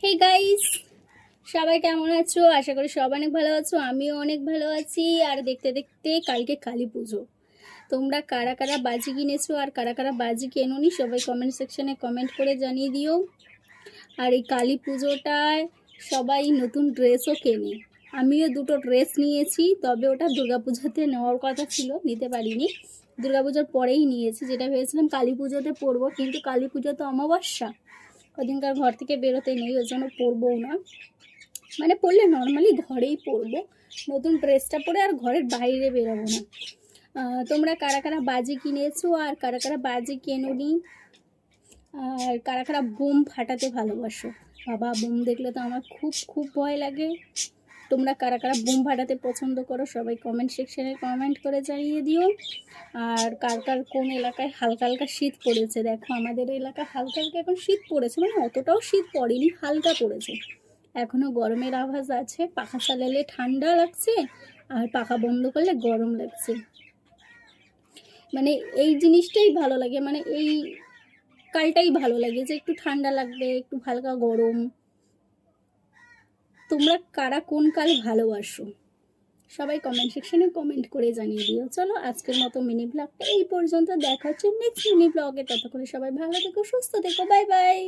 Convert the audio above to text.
Hey guys, সবাই কেমন আছো? আশা করি সবাই অনেক ভালো আছো, আমিও অনেক ভালো আছি। আর দেখতে দেখতে কালকে কালী পুজো। তোমরা কারা কারা বাজি কিনেছো আর কারা কারা বাজি কেনোনি সবাই কমেন্ট সেকশনে কমেন্ট করে জানিয়ে দিও। আর এই কালী পুজোটায় সবাই নতুন ড্রেসও কেনে। আমিও দুটো ড্রেস নিয়েছি, তবে ওটা দুর্গাপূজাতে নেওয়ার কথা ছিল, নিতে পারিনি। দুর্গাপূজার পরেই নিয়েছি, যেটা ভেবেছিলাম কালী পুজোতে পরবো, কিন্তু কালী পুজো তো অমাবস্যা, ওদিনকার ঘর থেকে বেরোতে নেই, ওই জন্য পরবও না। মানে পরলে নর্মালি ঘরেই পরবো, নতুন ড্রেসটা পরে আর ঘরের বাইরে বেরোবো না। তোমরা কারা কারা বাজি কিনেছো আর কারা কারা বাজি কেনোনি, আর কারা কারা বোম ফাটাতে ভালোবাসো? বাবা, বোম দেখলে তো আমার খুব খুব ভয় লাগে। তোমরা কারা কারা বোম ফাটাতে পছন্দ করো সবাই কমেন্ট সেকশনে কমেন্ট করে জানিয়ে দিও। আর কার কার কোন এলাকায় হালকা হালকা শীত পড়েছে? দেখো আমাদের এলাকায় হালকা হালকা এখন শীত পড়েছে, মানে অতটাও শীত পড়েনি, হালকা পড়েছে। এখনও গরমের আভাস আছে, পাখা চালালে ঠান্ডা লাগছে আর পাখা বন্ধ করলে গরম লাগছে। মানে এই জিনিসটাই ভালো লাগে, মানে এই কালটাই ভালো লাগে যে একটু ঠান্ডা লাগবে, একটু হালকা গরম। তোমরা কারা কোন কাল ভালোবাসো সবাই কমেন্ট সেকশনে কমেন্ট করে জানিয়ে দিও। চলো আজকের মতো মিনি ব্লগটা এই পর্যন্ত, দেখা হচ্ছে নেক্সট মিনি ব্লগে। ততক্ষণে সবাই ভালো থেকো, সুস্থ থেকো, বাই বাই।